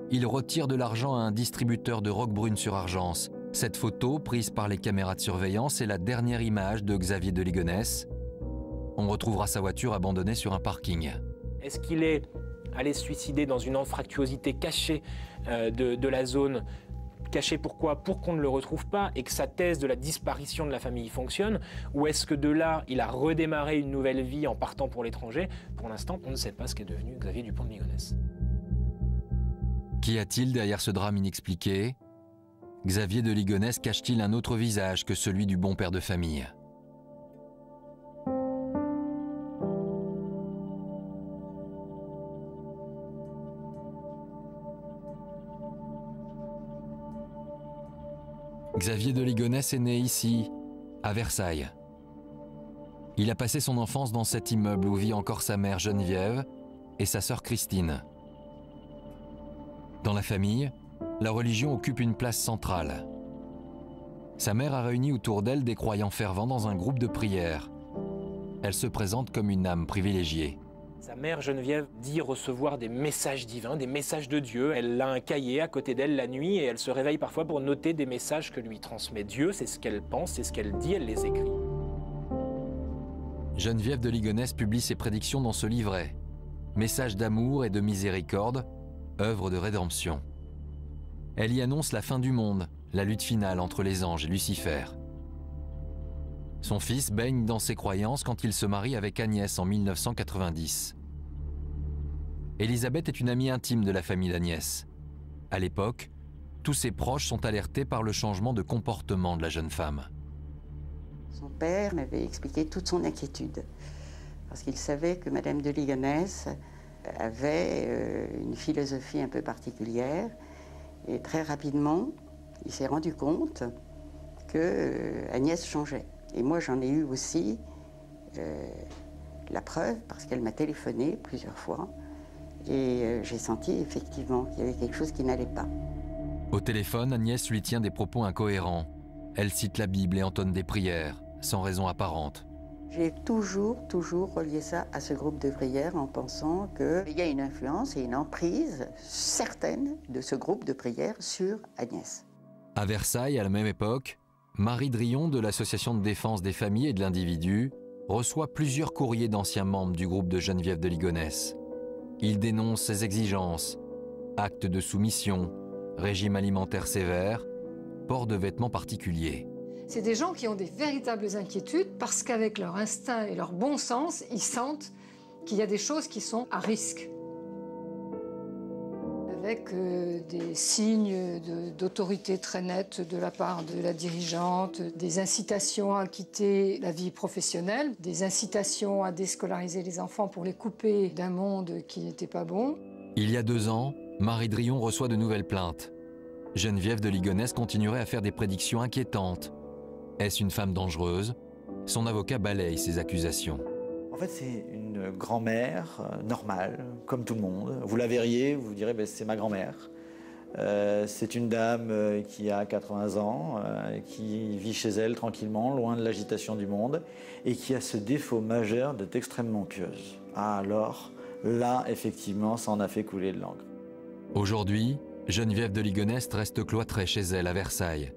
il retire de l'argent à un distributeur de Roquebrune-sur-Argence. Cette photo, prise par les caméras de surveillance, est la dernière image de Xavier de Ligonnès. On retrouvera sa voiture abandonnée sur un parking. Est-ce qu'il est allé se suicider dans une anfractuosité cachée de la zone? Caché pourquoi? Pour qu'on ne le retrouve pas et que sa thèse de la disparition de la famille fonctionne? Ou est-ce que de là, il a redémarré une nouvelle vie en partant pour l'étranger? Pour l'instant, on ne sait pas ce qu'est devenu Xavier Dupont de Ligonnès. Qu'y a-t-il derrière ce drame inexpliqué? Xavier de Ligonnès cache-t-il un autre visage que celui du bon père de famille? Xavier de Ligonnès est né ici, à Versailles. Il a passé son enfance dans cet immeuble où vit encore sa mère Geneviève et sa sœur Christine. Dans la famille, la religion occupe une place centrale. Sa mère a réuni autour d'elle des croyants fervents dans un groupe de prière. Elle se présente comme une âme privilégiée. Sa mère Geneviève dit recevoir des messages divins, des messages de Dieu. Elle a un cahier à côté d'elle la nuit et elle se réveille parfois pour noter des messages que lui transmet Dieu. C'est ce qu'elle pense, c'est ce qu'elle dit, elle les écrit. Geneviève de Ligonnès publie ses prédictions dans ce livret. Messages d'amour et de miséricorde, œuvre de rédemption. Elle y annonce la fin du monde, la lutte finale entre les anges et Lucifer. Son fils baigne dans ses croyances quand il se marie avec Agnès en 1990. Élisabeth est une amie intime de la famille d'Agnès. À l'époque, tous ses proches sont alertés par le changement de comportement de la jeune femme. Son père m'avait expliqué toute son inquiétude, parce qu'il savait que Madame de Ligonnès avait une philosophie un peu particulière, et très rapidement, il s'est rendu compte que Agnès changeait. Et moi, j'en ai eu aussi la preuve, parce qu'elle m'a téléphoné plusieurs fois, et j'ai senti effectivement qu'il y avait quelque chose qui n'allait pas. Au téléphone, Agnès lui tient des propos incohérents. Elle cite la Bible et entonne des prières, sans raison apparente. J'ai toujours relié ça à ce groupe de prières en pensant qu'il y a une influence et une emprise certaine de ce groupe de prières sur Agnès. À Versailles, à la même époque, Marie Drillon de l'Association de défense des familles et de l'individu reçoit plusieurs courriers d'anciens membres du groupe de Geneviève de Ligonnès. Il dénonce ses exigences, actes de soumission, régime alimentaire sévère, port de vêtements particuliers. C'est des gens qui ont des véritables inquiétudes parce qu'avec leur instinct et leur bon sens, ils sentent qu'il y a des choses qui sont à risque. Avec des signes d'autorité très nette de la part de la dirigeante, des incitations à quitter la vie professionnelle, des incitations à déscolariser les enfants pour les couper d'un monde qui n'était pas bon. Il y a 2 ans, Marie Drillon reçoit de nouvelles plaintes. Geneviève de Ligonnès continuerait à faire des prédictions inquiétantes. Est-ce une femme dangereuse? Son avocat balaye ces accusations. En fait, c'est une grand-mère normale, comme tout le monde. Vous la verriez, vous direz ben, c'est ma grand-mère. C'est une dame qui a 80 ans, qui vit chez elle tranquillement, loin de l'agitation du monde, et qui a ce défaut majeur d'être extrêmement pieuse. Ah alors, là, effectivement, ça en a fait couler de l'encre. Aujourd'hui, Geneviève de Ligonnès reste cloîtrée chez elle à Versailles.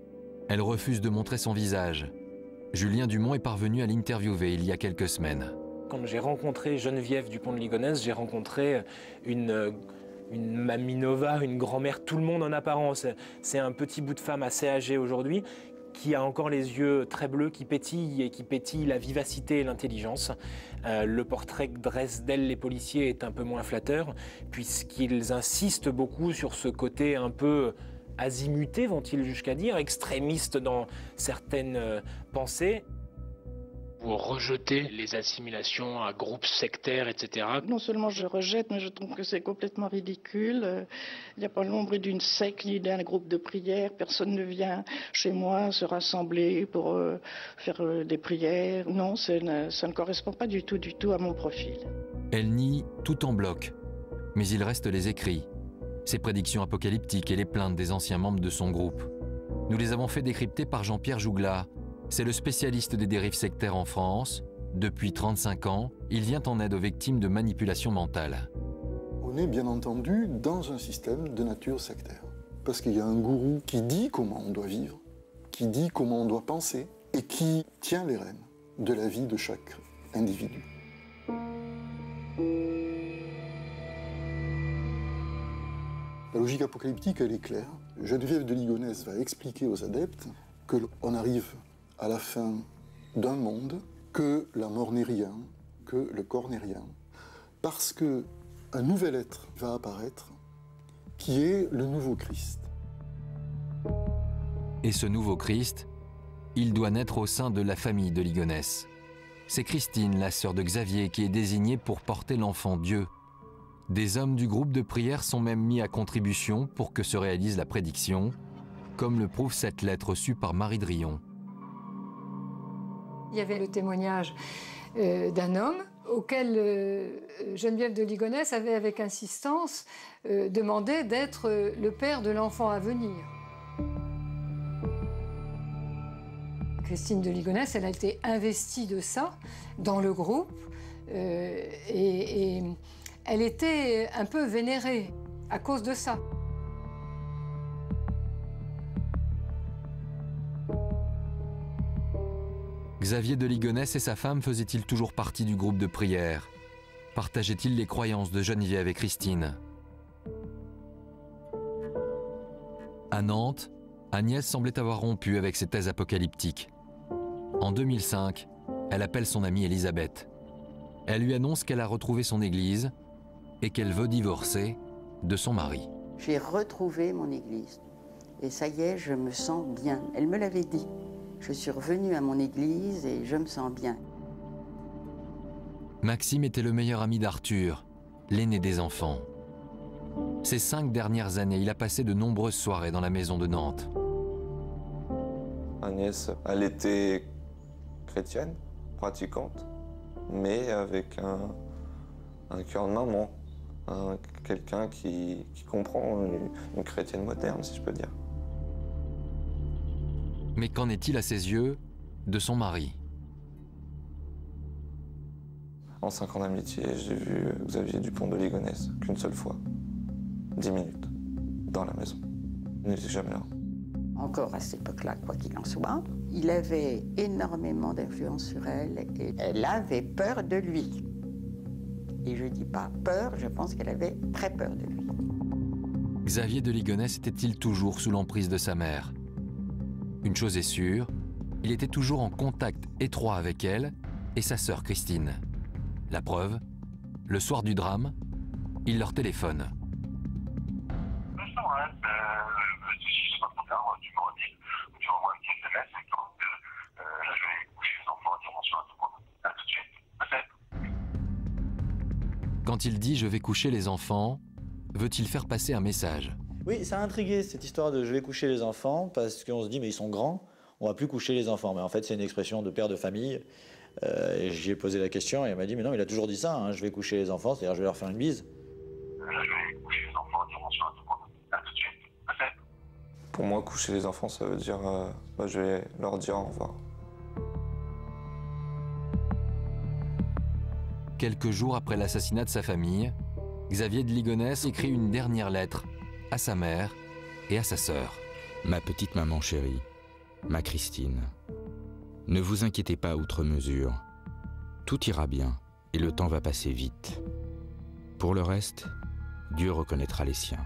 Elle refuse de montrer son visage. Julien Dumont est parvenu à l'interviewer il y a quelques semaines. Quand j'ai rencontré Geneviève Dupont de Ligonnès, j'ai rencontré une mamie Nova, une grand-mère, tout le monde en apparence. C'est un petit bout de femme assez âgée aujourd'hui, qui a encore les yeux très bleus, qui pétille la vivacité et l'intelligence. Le portrait que dressent d'elle les policiers est un peu moins flatteur, puisqu'ils insistent beaucoup sur ce côté un peu azimuté, vont-ils jusqu'à dire, extrémiste dans certaines pensées. Vous rejetez les assimilations à groupes sectaires, etc. Non seulement je rejette, mais je trouve que c'est complètement ridicule. Il n'y a pas l'ombre d'une secte ni d'un groupe de prière. Personne ne vient chez moi se rassembler pour faire des prières. Non, ça ne correspond pas du tout à mon profil. Elle nie tout en bloc, mais il reste les écrits, ses prédictions apocalyptiques et les plaintes des anciens membres de son groupe. Nous les avons fait décrypter par Jean-Pierre Jouglas. C'est le spécialiste des dérives sectaires en France. Depuis 35 ans, il vient en aide aux victimes de manipulation mentale. On est bien entendu dans un système de nature sectaire. Parce qu'il y a un gourou qui dit comment on doit vivre, qui dit comment on doit penser, et qui tient les rênes de la vie de chaque individu. La logique apocalyptique, elle est claire. Geneviève de Ligonnès va expliquer aux adeptes qu'on arrive à la fin d'un monde, que la mort n'est rien, que le corps n'est rien, parce qu'un nouvel être va apparaître, qui est le nouveau Christ. Et ce nouveau Christ, il doit naître au sein de la famille de Ligonnès. C'est Christine, la sœur de Xavier, qui est désignée pour porter l'enfant Dieu. Des hommes du groupe de prière sont même mis à contribution pour que se réalise la prédiction, comme le prouve cette lettre reçue par Marie Drillon. Il y avait le témoignage d'un homme auquel Geneviève de Ligonnès avait avec insistance demandé d'être le père de l'enfant à venir. Christine de Ligonnès, elle a été investie de ça dans le groupe et elle était un peu vénérée à cause de ça. Xavier de Ligonnès et sa femme faisaient-ils toujours partie du groupe de prière? Partageaient-ils les croyances de Geneviève et Christine? À Nantes, Agnès semblait avoir rompu avec ses thèses apocalyptiques. En 2005, elle appelle son amie Elisabeth. Elle lui annonce qu'elle a retrouvé son église et qu'elle veut divorcer de son mari. J'ai retrouvé mon église et ça y est, je me sens bien. Elle me l'avait dit. Je suis revenue à mon église et je me sens bien. Maxime était le meilleur ami d'Arthur, l'aîné des enfants. Ces 5 dernières années, il a passé de nombreuses soirées dans la maison de Nantes. Agnès, elle était chrétienne, pratiquante, mais avec un cœur de maman, quelqu'un qui comprend une chrétienne moderne, si je peux dire. Mais qu'en est-il à ses yeux de son mari? En 5 ans d'amitié, j'ai vu Xavier Dupont de Ligonnès qu'une seule fois. 10 minutes, dans la maison. Il n'était jamais là. encore à cette époque-là, quoi qu'il en soit. Il avait énormément d'influence sur elle et elle avait peur de lui. Et je ne dis pas peur, je pense qu'elle avait très peur de lui. Xavier de Ligonnès était-il toujours sous l'emprise de sa mère? Une chose est sûre, il était toujours en contact étroit avec elle et sa sœur Christine. La preuve, le soir du drame, il leur téléphone. Quand il dit « je vais coucher les enfants », veut-il faire passer un message? Oui, ça a intrigué cette histoire de « je vais coucher les enfants » parce qu'on se dit « mais ils sont grands, on va plus coucher les enfants ». Mais en fait, c'est une expression de père de famille. Et j'y ai posé la question et elle m'a dit « mais non, il a toujours dit ça, hein, je vais coucher les enfants, c'est-à-dire je vais leur faire une bise ». Pour moi, coucher les enfants, ça veut dire je vais leur dire au revoir. Quelques jours après l'assassinat de sa famille, Xavier de Ligonnès écrit une dernière lettre à sa mère et à sa sœur. Ma petite maman chérie, ma Christine, ne vous inquiétez pas outre mesure. Tout ira bien et le temps va passer vite. Pour le reste, Dieu reconnaîtra les siens.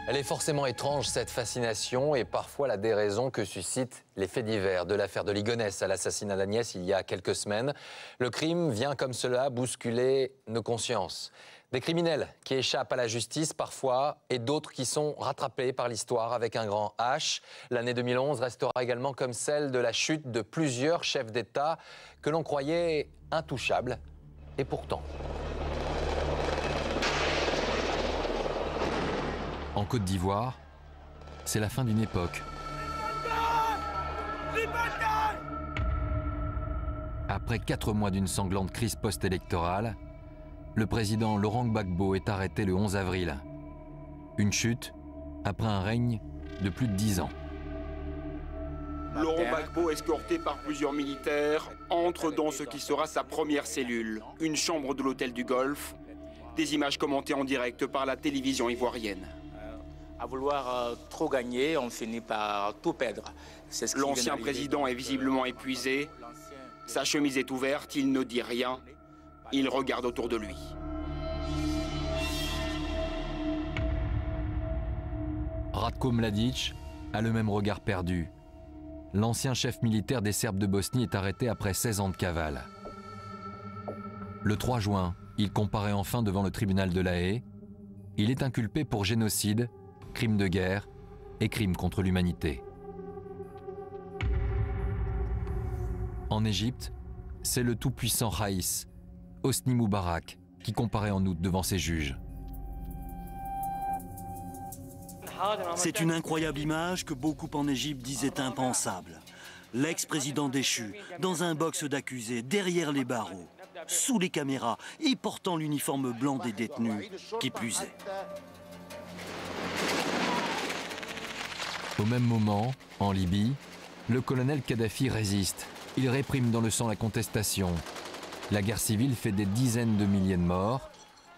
Elle est forcément étrange, cette fascination, et parfois la déraison que suscitent les faits divers. De l'affaire de Ligonnès à l'assassinat d'Agnès il y a quelques semaines, le crime vient comme cela bousculer nos consciences. Des criminels qui échappent à la justice parfois, et d'autres qui sont rattrapés par l'histoire avec un grand H. L'année 2011 restera également comme celle de la chute de plusieurs chefs d'État que l'on croyait intouchables, et pourtant... En Côte d'Ivoire, c'est la fin d'une époque. Après 4 mois d'une sanglante crise post-électorale, le président Laurent Gbagbo est arrêté le 11 avril. Une chute après un règne de plus de 10 ans. Laurent Gbagbo, escorté par plusieurs militaires, entre dans ce qui sera sa première cellule, une chambre de l'hôtel du Golfe. Des images commentées en direct par la télévision ivoirienne. À vouloir trop gagner, on finit par tout perdre. L'ancien président est visiblement épuisé. Sa chemise est ouverte, il ne dit rien. Il regarde autour de lui. Ratko Mladic a le même regard perdu. L'ancien chef militaire des Serbes de Bosnie est arrêté après 16 ans de cavale. Le 3 juin, il comparaît enfin devant le tribunal de La Haye. Il est inculpé pour génocide, crime de guerre et crime contre l'humanité. En Égypte, c'est le tout-puissant Raïs, Hosni Moubarak, qui comparaît en août devant ses juges. C'est une incroyable image que beaucoup en Égypte disaient impensable. L'ex-président déchu, dans un box d'accusés, derrière les barreaux, sous les caméras et portant l'uniforme blanc des détenus, qui plus est. Au même moment, en Libye, le colonel Kadhafi résiste. Il réprime dans le sang la contestation. La guerre civile fait des dizaines de milliers de morts,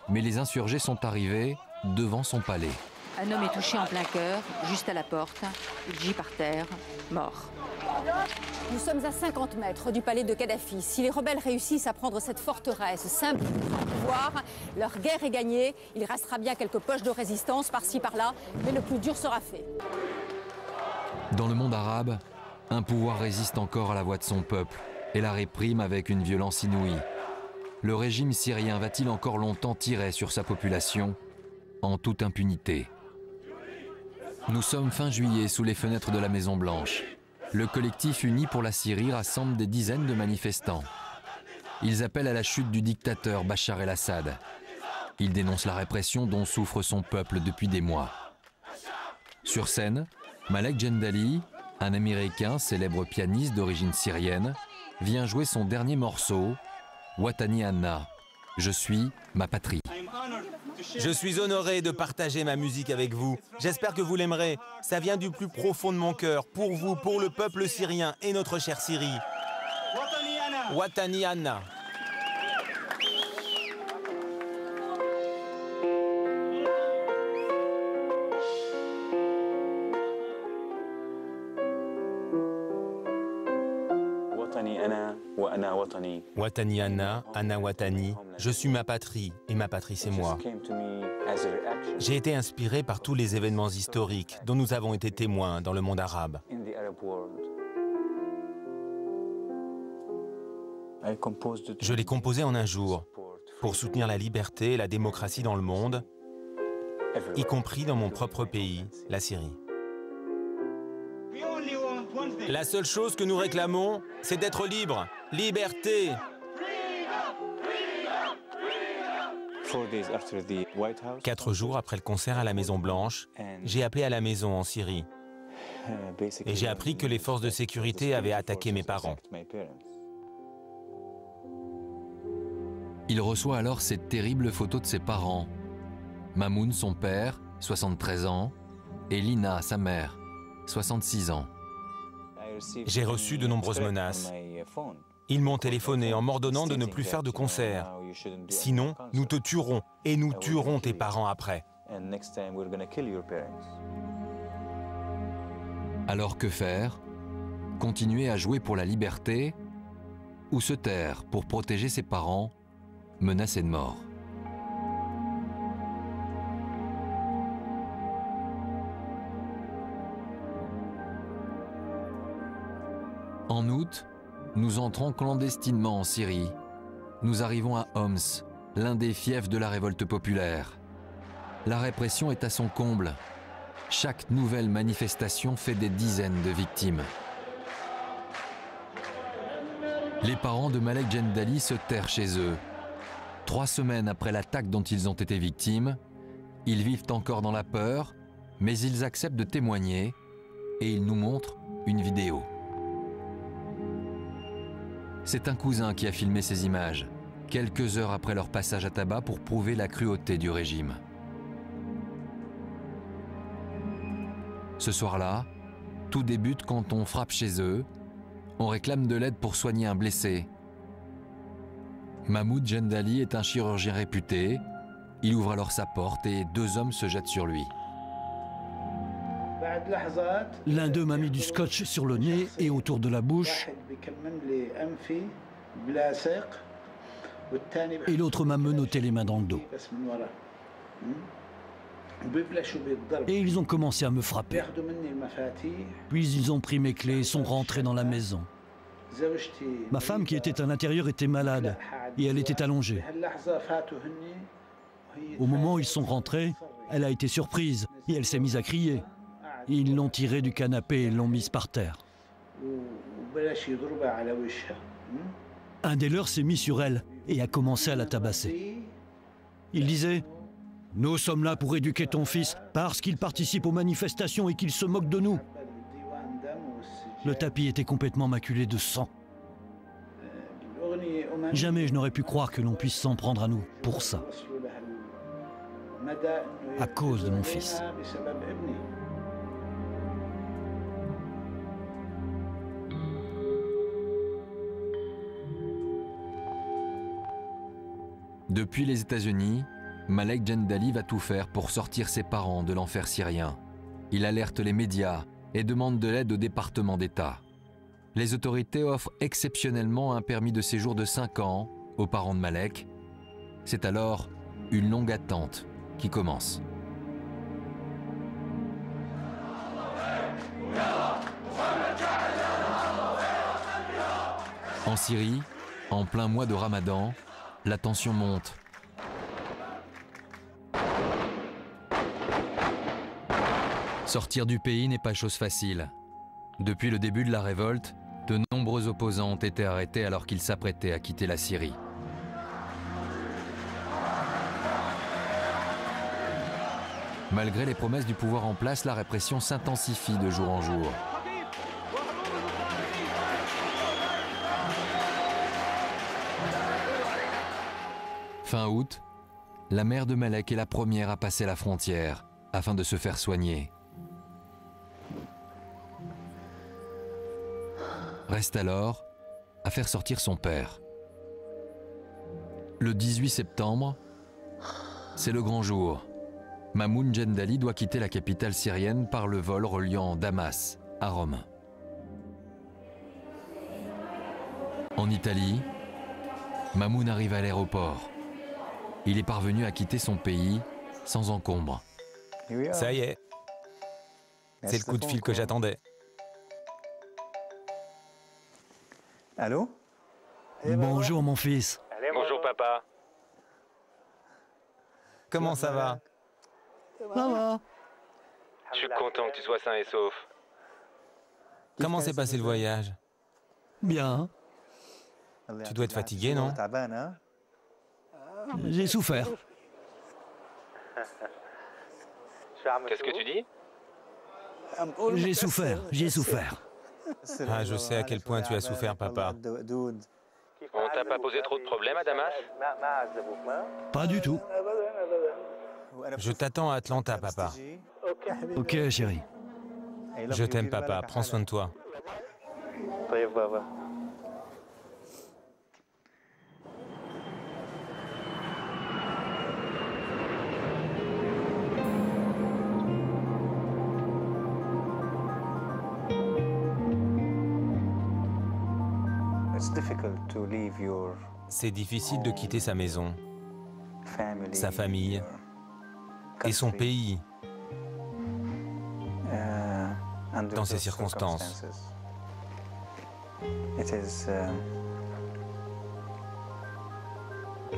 mais les insurgés sont arrivés devant son palais. Un homme est touché en plein cœur, juste à la porte. Il gît par terre, mort. Nous sommes à 50 mètres du palais de Kadhafi. Si les rebelles réussissent à prendre cette forteresse, simple pouvoir, leur guerre est gagnée. Il restera bien quelques poches de résistance par-ci par-là, mais le plus dur sera fait. Dans le monde arabe, un pouvoir résiste encore à la voix de son peuple et la réprime avec une violence inouïe. Le régime syrien va-t-il encore longtemps tirer sur sa population en toute impunité? Nous sommes fin juillet sous les fenêtres de la Maison-Blanche. Le collectif Uni pour la Syrie rassemble des dizaines de manifestants. Ils appellent à la chute du dictateur Bachar el-Assad. Ils dénoncent la répression dont souffre son peuple depuis des mois. Sur scène, Malek Jendali, un Américain célèbre pianiste d'origine syrienne, vient jouer son dernier morceau, Watani Anna, Je suis ma patrie. Je suis honoré de partager ma musique avec vous. J'espère que vous l'aimerez. Ça vient du plus profond de mon cœur, pour vous, pour le peuple syrien et notre chère Syrie. Watani Anna. Watani Anna, Anna Watani, je suis ma patrie et ma patrie c'est moi. J'ai été inspiré par tous les événements historiques dont nous avons été témoins dans le monde arabe. Je l'ai composé en un jour pour soutenir la liberté et la démocratie dans le monde, y compris dans mon propre pays, la Syrie. La seule chose que nous réclamons, c'est d'être libres. Liberté. 4 jours après le concert à la Maison-Blanche, j'ai appelé à la maison en Syrie. Et j'ai appris que les forces de sécurité avaient attaqué mes parents. Il reçoit alors cette terrible photo de ses parents. Mamoun, son père, 73 ans, et Lina, sa mère, 66 ans. J'ai reçu de nombreuses menaces. Ils m'ont téléphoné en m'ordonnant de ne plus faire de concerts. Sinon, nous te tuerons et nous tuerons tes parents après. Alors que faire? Continuer à jouer pour la liberté ou se taire pour protéger ses parents menacés de mort? En août, nous entrons clandestinement en Syrie. Nous arrivons à Homs, l'un des fiefs de la révolte populaire. La répression est à son comble. Chaque nouvelle manifestation fait des dizaines de victimes. Les parents de Malek Jendali se terrent chez eux. 3 semaines après l'attaque dont ils ont été victimes, ils vivent encore dans la peur, mais ils acceptent de témoigner et ils nous montrent une vidéo. C'est un cousin qui a filmé ces images, quelques heures après leur passage à tabac pour prouver la cruauté du régime. Ce soir-là, tout débute quand on frappe chez eux, on réclame de l'aide pour soigner un blessé. Mahmoud Jendali est un chirurgien réputé, il ouvre alors sa porte et 2 hommes se jettent sur lui. L'un d'eux m'a mis du scotch sur le nez et autour de la bouche, et l'autre m'a menotté les mains dans le dos. Et ils ont commencé à me frapper. Puis ils ont pris mes clés et sont rentrés dans la maison. Ma femme qui était à l'intérieur était malade et elle était allongée. Au moment où ils sont rentrés, elle a été surprise et elle s'est mise à crier. Ils l'ont tirée du canapé et l'ont mise par terre. Un des leurs s'est mis sur elle et a commencé à la tabasser. Il disait « Nous sommes là pour éduquer ton fils parce qu'il participe aux manifestations et qu'il se moque de nous. » Le tapis était complètement maculé de sang. Jamais je n'aurais pu croire que l'on puisse s'en prendre à nous pour ça. À cause de mon fils. Depuis les États-Unis, Malek Jendali va tout faire pour sortir ses parents de l'enfer syrien. Il alerte les médias et demande de l'aide au département d'État. Les autorités offrent exceptionnellement un permis de séjour de 5 ans aux parents de Malek. C'est alors une longue attente qui commence. En Syrie, en plein mois de Ramadan, la tension monte. Sortir du pays n'est pas chose facile. Depuis le début de la révolte, de nombreux opposants ont été arrêtés alors qu'ils s'apprêtaient à quitter la Syrie. Malgré les promesses du pouvoir en place, la répression s'intensifie de jour en jour. Fin août, la mère de Malek est la première à passer la frontière afin de se faire soigner. Reste alors à faire sortir son père. Le 18 septembre, c'est le grand jour. Mahmoud Jendali doit quitter la capitale syrienne par le vol reliant Damas à Rome. En Italie, Mamoun arrive à l'aéroport. Il est parvenu à quitter son pays sans encombre. Ça y est. C'est le coup de fil que j'attendais. Allô? Bonjour mon fils. Bonjour papa. Comment ça va? Ça va. Je suis content que tu sois sain et sauf. Comment s'est passé le voyage? Bien. Tu dois être fatigué, non? J'ai souffert. Qu'est-ce que tu dis? J'ai souffert, j'ai souffert. Ah, je sais à quel point tu as souffert, papa. On t'a pas posé trop de problèmes à Damas? Pas du tout. Je t'attends à Atlanta, papa. Ok, chérie. Je t'aime, papa. Prends soin de toi. C'est difficile de quitter sa maison, sa famille et son pays dans ces circonstances.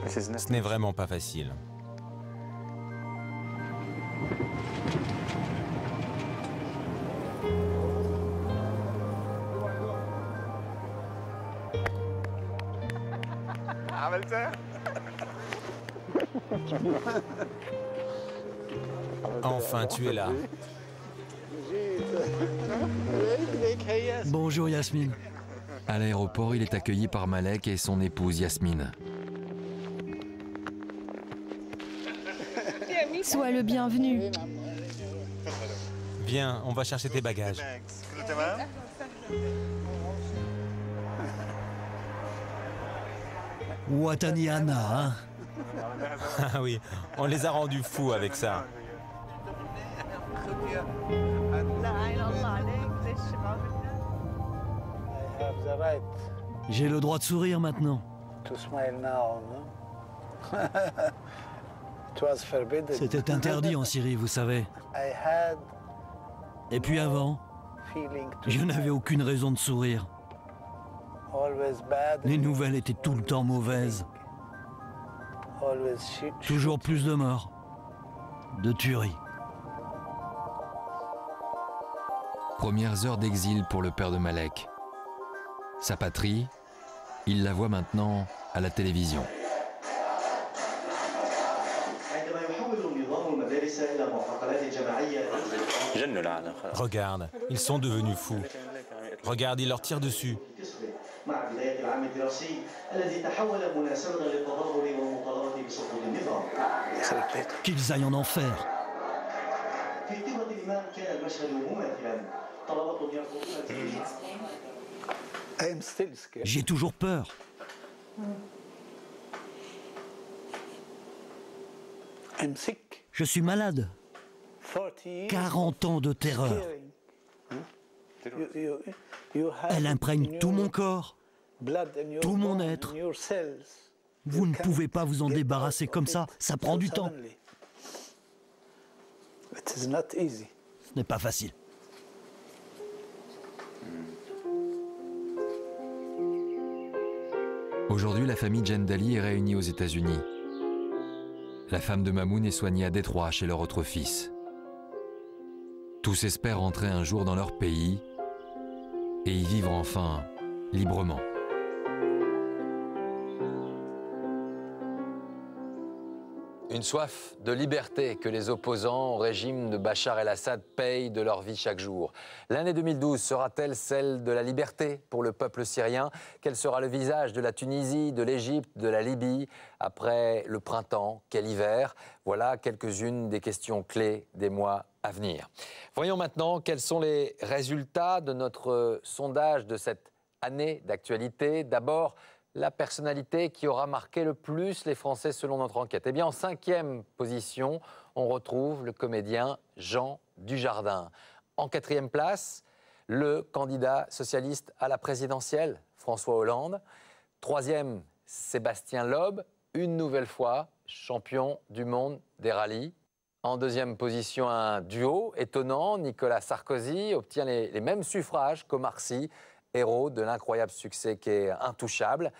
Ce n'est vraiment pas facile. Enfin, tu es là. Bonjour Yasmine. À l'aéroport, il est accueilli par Malek et son épouse Yasmine. Sois le bienvenu. Viens, on va chercher tes bagages. Watani Anna, hein? Ah oui, on les a rendus fous avec ça. J'ai le droit de sourire maintenant. C'était interdit en Syrie, vous savez. Et puis avant, je n'avais aucune raison de sourire. Les nouvelles étaient tout le temps mauvaises. Toujours plus de morts, de tueries. Premières heures d'exil pour le père de Malek. Sa patrie, il la voit maintenant à la télévision. Regarde, ils sont devenus fous. Regarde, ils leur tirent dessus. Qu'ils aillent en enfer. J'ai toujours peur. Je suis malade. 40 ans de terreur. Elle imprègne tout mon corps, tout mon être. Vous ne pouvez pas vous en débarrasser comme ça, ça prend du temps. Ce n'est pas facile. Aujourd'hui, la famille Jendali est réunie aux États-Unis. La femme de Mamoun est soignée à Détroit chez leur autre fils. Tous espèrent rentrer un jour dans leur pays et y vivre enfin librement. Une soif de liberté que les opposants au régime de Bachar el-Assad payent de leur vie chaque jour. L'année 2012 sera-t-elle celle de la liberté pour le peuple syrien? Quel sera le visage de la Tunisie, de l'Égypte, de la Libye après le printemps? Quel hiver? Voilà quelques-unes des questions clés des mois à venir. Voyons maintenant quels sont les résultats de notre sondage de cette année d'actualité. D'abord, la personnalité qui aura marqué le plus les Français selon notre enquête. Eh bien, en 5e position, on retrouve le comédien Jean Dujardin. En 4e place, le candidat socialiste à la présidentielle, François Hollande. Troisième, Sébastien Loeb, une nouvelle fois champion du monde des rallyes. En deuxième position, un duo étonnant. Nicolas Sarkozy obtient les mêmes suffrages qu'Omar Sy, héros de l'incroyable succès qui est Intouchable.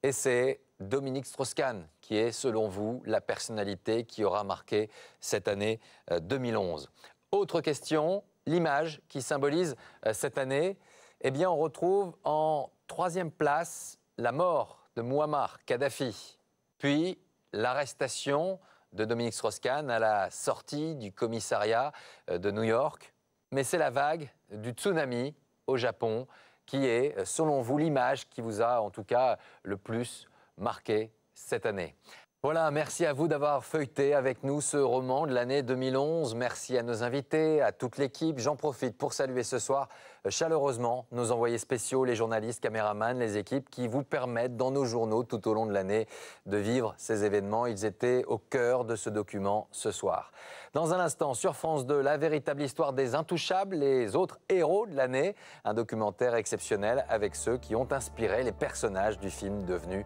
Et c'est Dominique Strauss-Kahn qui est, selon vous, la personnalité qui aura marqué cette année 2011. Autre question, l'image qui symbolise cette année. Eh bien, on retrouve en troisième place la mort de Mouammar Kadhafi, puis l'arrestation de Dominique Strauss-Kahn à la sortie du commissariat de New York. Mais c'est la vague du tsunami au Japon qui est, selon vous, l'image qui vous a en tout cas le plus marqué cette année. Voilà, merci à vous d'avoir feuilleté avec nous ce roman de l'année 2011. Merci à nos invités, à toute l'équipe. J'en profite pour saluer ce soir chaleureusement nos envoyés spéciaux, les journalistes, caméramans, les équipes qui vous permettent dans nos journaux tout au long de l'année de vivre ces événements. Ils étaient au cœur de ce document ce soir. Dans un instant, sur France 2, la véritable histoire des Intouchables, les autres héros de l'année. Un documentaire exceptionnel avec ceux qui ont inspiré les personnages du film devenu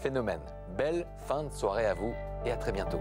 phénomène. Belle fin de soirée à vous et à très bientôt.